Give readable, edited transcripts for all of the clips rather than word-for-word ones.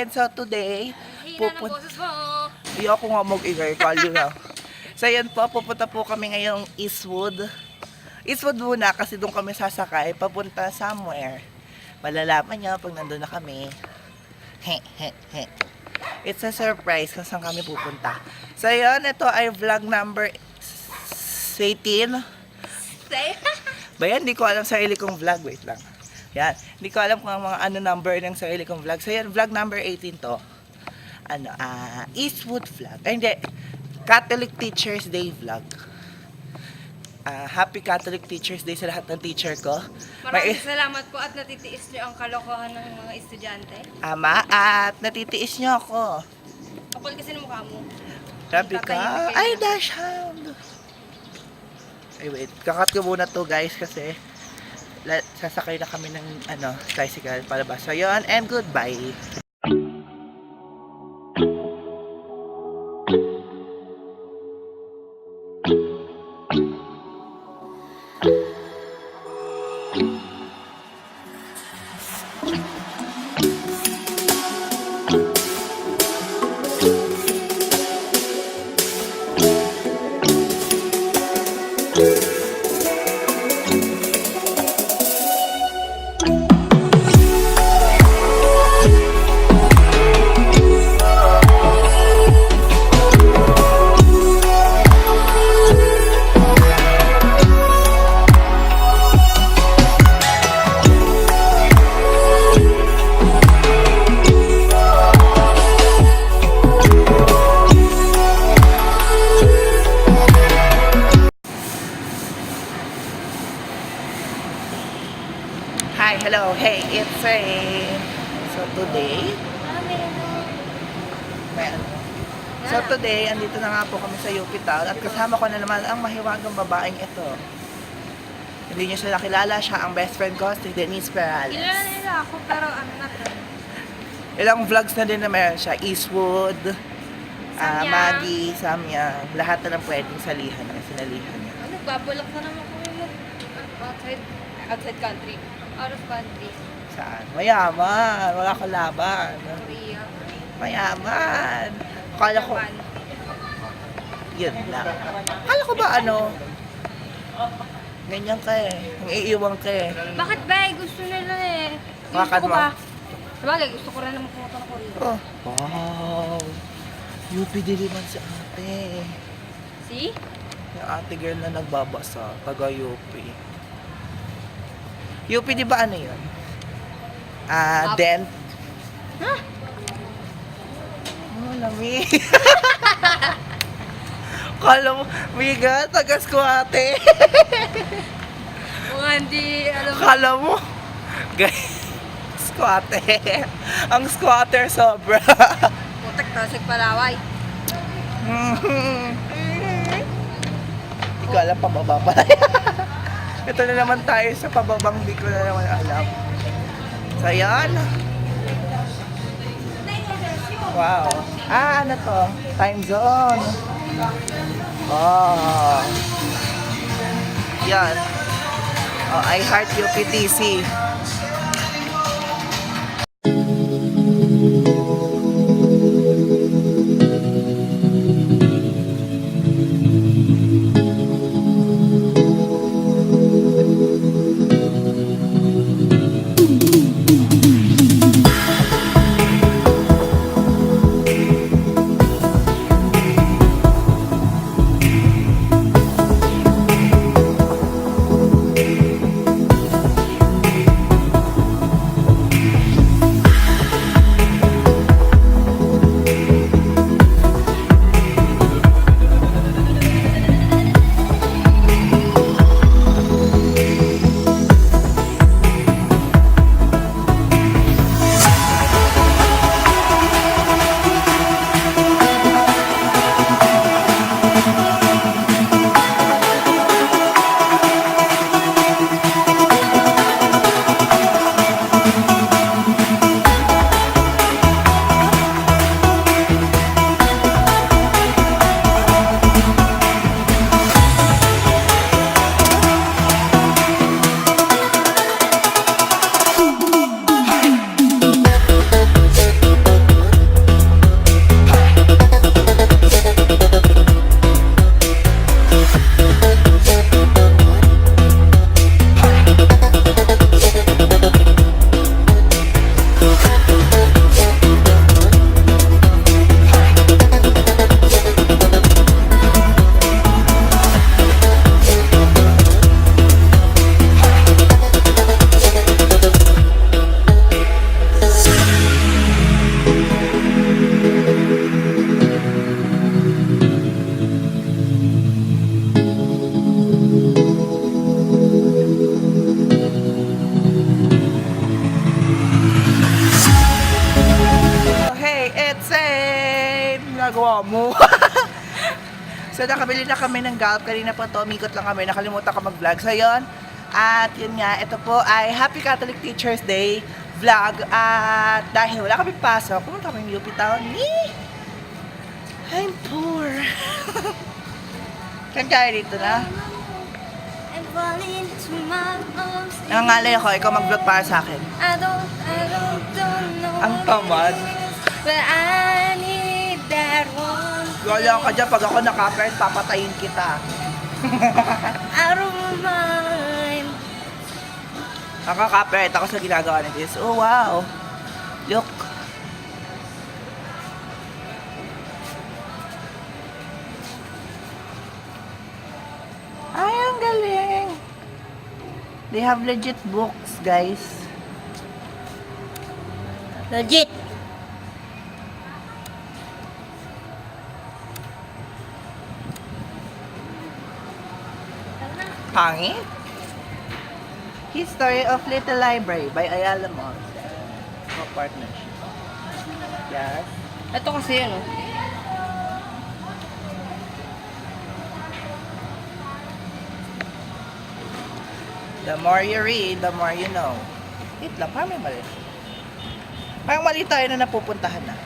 natin. So today, Ayoko nga mag-ingay, kalyo na. So yan po, pupunta po kami ngayong Eastwood. Eastwood muna kasi doon kami sasakay, papunta somewhere. Malalaman nyo pag nandun na kami. It's a surprise kung saan kami pupunta. So yun, ito ay vlog number 18. Bayan, hindi ko alam sarili kong vlog. Wait lang. Yan, hindi ko alam kung mga ano number ng sarili kong vlog. So yan, vlog number 18 to. Eastwood vlog. Ay, hindi. Catholic Teachers Day vlog. Happy Catholic Teachers Day sa lahat ng teacher ko. Maraming salamat po at natitiis niyo ang kalokohan ng mga estudyante. Ama, at natitiis niyo ako. Kapal kasi ng mukha mo. Sabi ka, ay, dash hound. Ay, wait. Kakat ko muna to, guys, kasi sasakay na kami ng tricycle palabas. So, yun, and goodbye. Hi, hello, hey, it's Ray. So today, So today, andito na nga po kami sa UP Town at kasama ko na naman ang mahiwagang babaeng ito. Hindi niyo siya nakilala, siya ang best friend ko, si Denise. Kilala nila ako pero ano na to. Ilang vlogs na din na meron siya, Eastwood, Maggie, Samyang, lahat na lang pwedeng salihan na sinalihan niya. Nagbabulak na naman kami outside country. Out of country. Saan? Mayaman, wala kalaban. Korea. Mayaman. Akala ko, Japan. yun lang. Akala ko ba ganyan ka eh. Ang iiwang ka eh. Bakit ba? Gusto nila eh. Bakit Gusto ko mo? ba? Sabagay, gusto ko rin naman pumunta ng Korea. Oh. Wow. UP Diliman si ate. See? Yung ate girl na nagbabasa. Taga UP. UP di ba ano yun? Dent. Huh? Oh, lami. Kala mo, Miga, tagas ko ate. Mga hindi, alam mo. Kala mo, guys, squatter. Ang squatter sobra. Putak, tasig palaway. Hindi ko alam pababa pa. Ito na naman tayo sa pababang, hindi ko na naman alam. So, yan. Wow. Ano to? Time zone. Oh. Yan. Oh, I heart UPTC. So, nakabili na kami ng gulp. Kanina po to, umikot lang kami. Nakalimutan ko mag-vlog. So, yun. At yun nga, ito po ay Happy Catholic Teachers Day vlog. At dahil wala kami pasok, pumunta kami ng UP Town. I'm poor. Kan kaya dito na? Ang ngalay ako, ikaw mag-vlog para sa akin. don't know. Ang tamad. But I need that one. Gala ka dyan, pag ako nakapert, papatayin kita. Out of my mind. Nakakapert ako sa ginagawa ni Denise. Oh, wow. Look. Ay, ang galing. They have legit books, guys. Legit. Pangit. History of Little Library by Ayala Malls. Partnership. Yes. Ito kasi yun, oh. The more you read, the more you know. Wait lang, parang may mali. Parang mali tayo na napupuntahan na.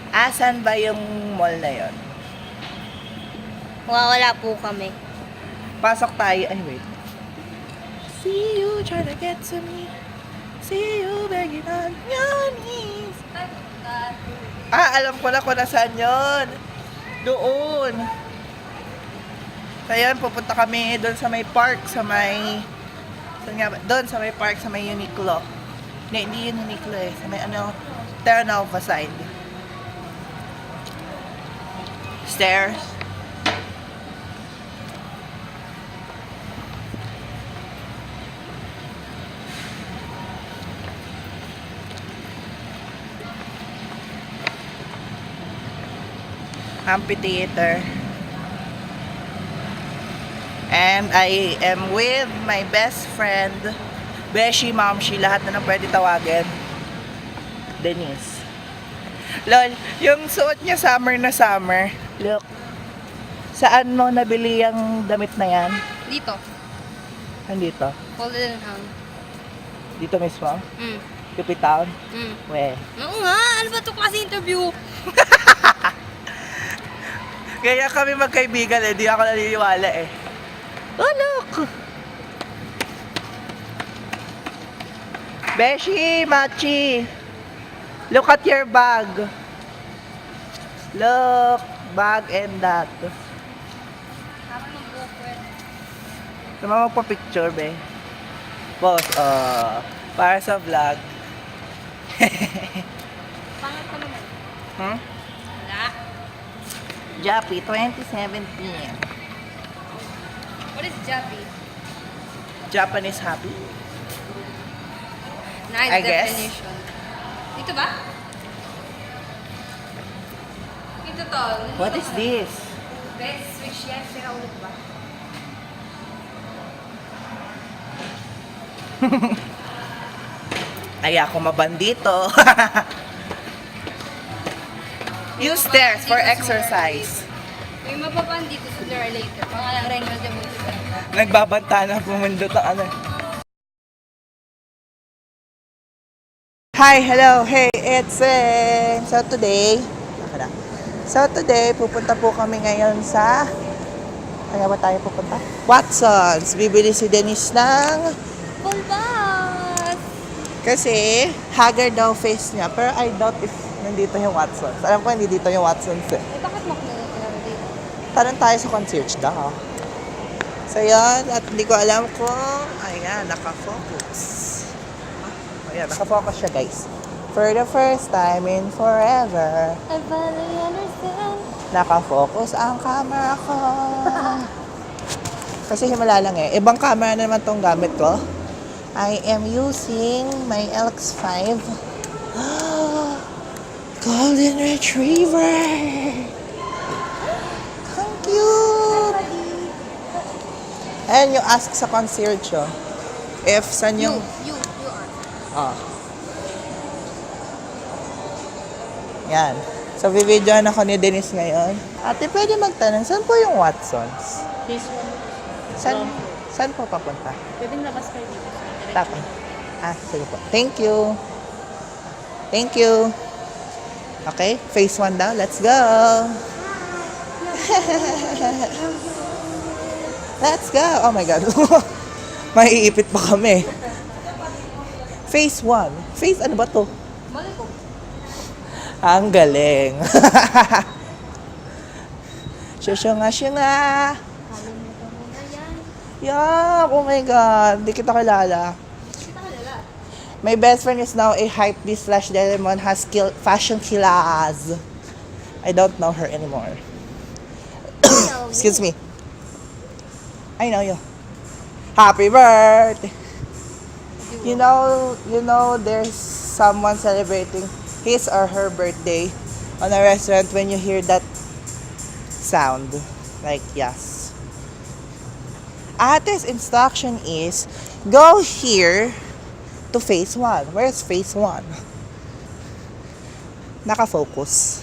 Asan ba yung mall na yon? Wala po kami. Pasok tayo. Ay, wait. See you try to get to me. See you begging on your knees. Alam ko na kung nasaan yun. Doon. So, yun, pupunta kami doon sa may park, sa may... Saan nga ba? Doon sa may park, sa may Uniqlo. Hindi yun Uniqlo eh. Sa may ano, Terra Nova side. Stairs. Amphitheater. And I am with my best friend, Beshi, Mamshi, lahat na nang pwede tawagin. Denise. Lol, yung suot niya summer na summer. Look. Saan mo nabili yung damit na yan? Dito. Nandito? Folded and hung. Dito mismo? Mm. Yupi Town? Mm. We. Oo nga, ano ba ito klase interview? Kaya kami magkaibigan eh, di ako naniniwala eh. Oh, look! Beshi, Machi! Look at your bag. Look, bag and that. Tama ng bukwet. Tama magpa-picture, be. Boss, para sa vlog. Pangat ka naman. Hmm? Wala. Jappy, 2017. What is Jappy? Japanese happy? Nice I guess. definition. Dito ba? Dito to. What is this? Best switch yan. Sira ulit ba? Ay, ako mabandito. Use stairs for exercise. May mapapan dito sa there later. Pangalang Rengal de Monte. Nagbabanta na pumundot ang ano. Hi, hello, hey, it's so today, pupunta po kami ngayon sa, kaya ba tayo pupunta? Watson's. Bibili si Denise ng, Pulbas! kasi haggard daw face niya, pero I doubt if nandito yung Watson's. Alam ko hindi dito yung Watson's eh. Eh, bakit mo kinala dito? Tanong tayo sa concierge daw. So yun, at hindi ko alam kung, ayan, nakafocus. Ayan, nakafocus siya guys. For the first time in forever, I finally understand. nakafocus ang camera ko. Kasi himala lang eh. Ibang camera na naman tong gamit ko. I am using my LX5 Golden Retriever. Ang cute. And you ask sa concierge oh, if saan yung... You are. Oh. Yan. So, bibidyoan ako ni Denise ngayon. Ate, pwede magtanong, saan po yung Watsons? Phase 1. Saan po papunta? Pwedeng labas kayo dito. Tapos. Sige po. Thank you. Thank you. Okay, phase 1 daw. Let's go. Let's go. Oh my God. Maiipit pa kami. Phase 1. Phase ano ba to? Mali ko. Ang galing. Siya nga. Kalimutan mo na yan. Yeah, oh my God. Di kita kilala. Kita kalala. My best friend is now a hypebeast slash Delemon has fashion killas. I don't know her anymore. Excuse me. I know you. Happy birthday. You know, there's someone celebrating his or her birthday on a restaurant when you hear that sound. Like, yes. Ate's instruction is, go here to phase 1. Where's phase 1? Nakafocus.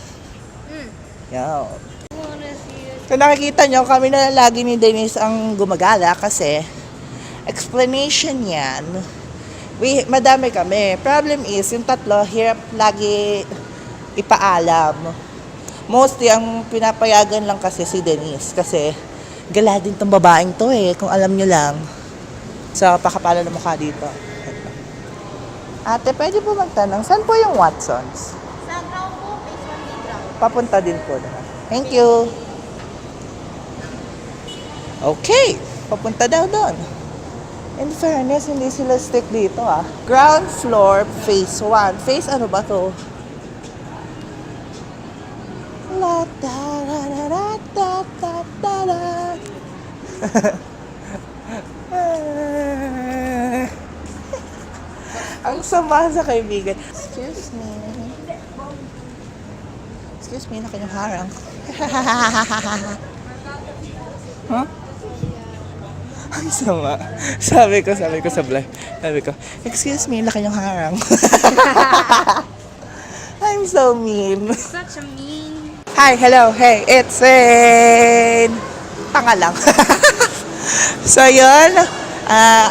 Yan. Wanna see you. Kung nakikita nyo, kami na lagi ni Denise ang gumagala kasi explanation yan. Madami kami. Problem is, yung tatlo, hirap lagi ipaalam. Mostly, ang pinapayagan lang kasi si Denise. Kasi, gala din tong babaeng to kung alam nyo lang. So, pakapala ng mukha dito. Ate, pwede po magtanong, saan po yung Watsons? Sa ground po, phase 1 din ground. Papunta din po na. Thank you. Okay, papunta daw doon. In fairness, hindi sila stick dito Ground floor, phase 1. Phase ano ba to? La da da da da da da da da. Ang sama sa kaibigan. Excuse me. Excuse me, na kanyang harang. Huh? Ang sama. Sabi ko sa vlog. Sabi ko, excuse me, laki yung harang. I'm so mean. Such a mean. Hi, hello, hey, it's Rain. Tanga lang. So yun,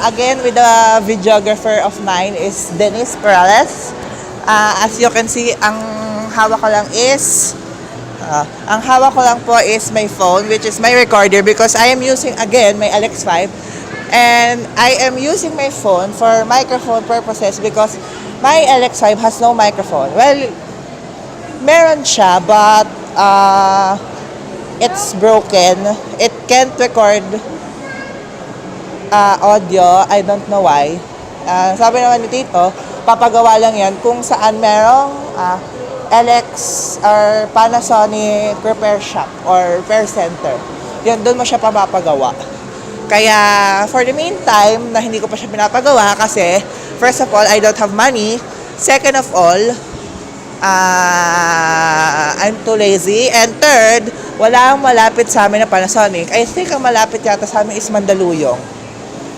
again with the videographer of mine is Denise Perales. As you can see, ang hawak ko lang is my phone, which is my recorder, because I am using again my LX5, and I am using my phone for microphone purposes because my LX5 has no microphone. Well, meron siya, but it's broken. It can't record audio. I don't know why. Sabi naman ni Tito, papagawa lang yan kung saan merong LX or Panasonic repair shop or repair center. Yun, doon mo siya papagawa. Kaya, for the meantime, na hindi ko pa siya pinapagawa kasi, first of all, I don't have money. Second of all, I'm too lazy. And third, wala ang malapit sa amin na Panasonic. I think ang malapit yata sa amin is Mandaluyong,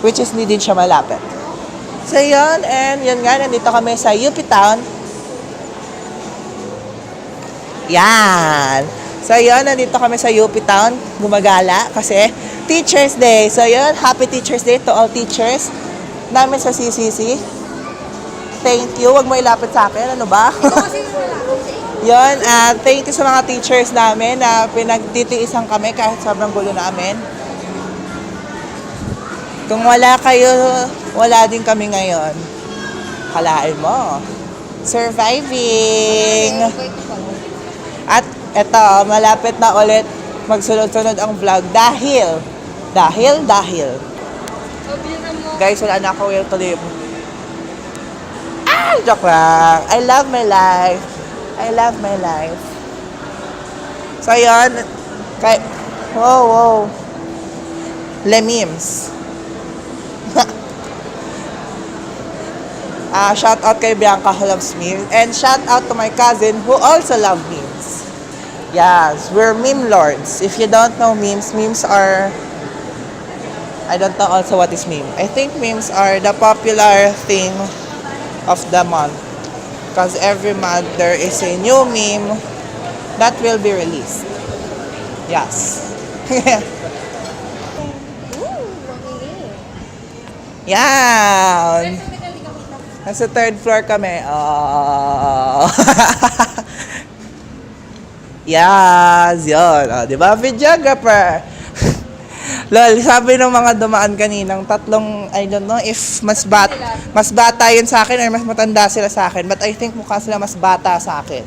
which is hindi din siya malapit. So, yun. And yun nga, nandito kami sa UP Town. Yan. So, yun, nandito kami sa UP Town, gumagala, kasi Teacher's Day. So, yun, happy Teacher's Day to all teachers namin sa CCC. Thank you. Huwag mo ilapit sa akin. Ano ba? Yun, thank you sa mga teachers namin na pinagtitiisan kami kahit sobrang gulo namin. Kung wala kayo, wala din kami ngayon. Kalain mo. Surviving. At eto, malapit na ulit magsunod-sunod ang vlog dahil. Guys, wala na ako will to live. Joke lang. I love my life. So, yun. Wow. Le memes. Shout out kay Bianca who loves memes. And shout out to my cousin who also loves memes. Yes, we're meme lords. If you don't know memes are... I don't know also what is meme. I think memes are the popular thing of the month. Because every month there is a new meme that will be released. Yes. Yan. Nasa third floor kami. Oh. Yes, yun. Oh, di ba, videographer? Lol, sabi ng mga dumaan kaninang tatlong, I don't know if mas bata yun sa akin or mas matanda sila sa akin. But I think mukha sila mas bata sa akin.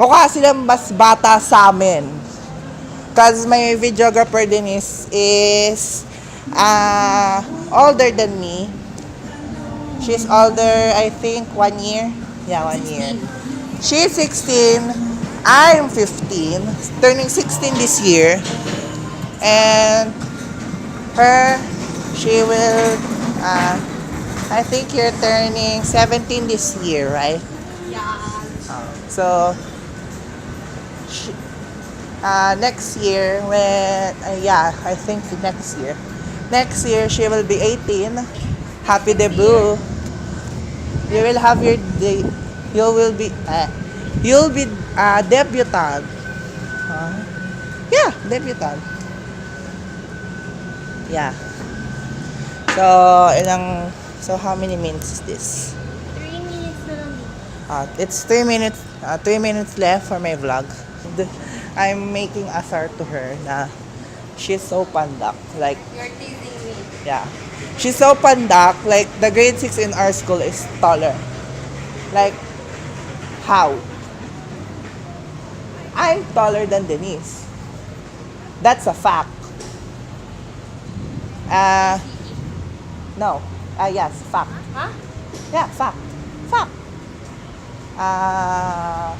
Mukha sila mas bata sa amin. Cause my videographer Denise is older than me. She's older, I think, 1 year. Yeah, 1 year. She's 16. I'm 15. Turning 16 this year. And she will, I think you're turning 17 this year, right? Yeah. So, next year, when, yeah, I think next year. Next year, she will be 18. Happy debut. You will have your you'll be debutant. Yeah, debutant. Yeah. So how many minutes is this? 3 minutes na lang dito. It's 3 minutes. 3 minutes left for my vlog. I'm making asar to her na she's so pandak. Like, You're teasing me. yeah. She's so pandak. Like, the grade 6 in our school is taller. Like, how? I'm taller than Denise. That's a fact. No. Yes, fact. Huh? Yeah, fact. Fact.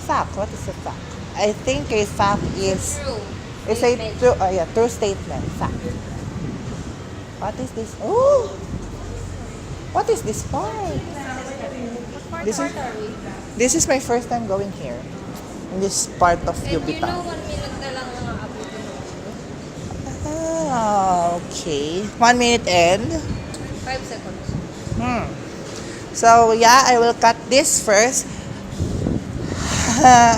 Fact. What is a fact? I think a fact is True. a Statement. true. Yeah, true statement. Fact. What is this? Oh, what is this part? This is my first time going here. In this part of And you know, Yubitan. 1 minute na lang ang abutin mo. Okay. 1 minute and. 5 seconds. So, yeah, I will cut this first.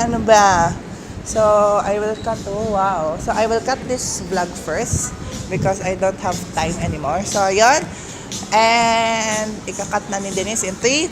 Ano ba? So, I will cut, oh wow. So, I will cut this vlog first because I don't have time anymore. So, yon. And, ikakat na ni Denise in 3.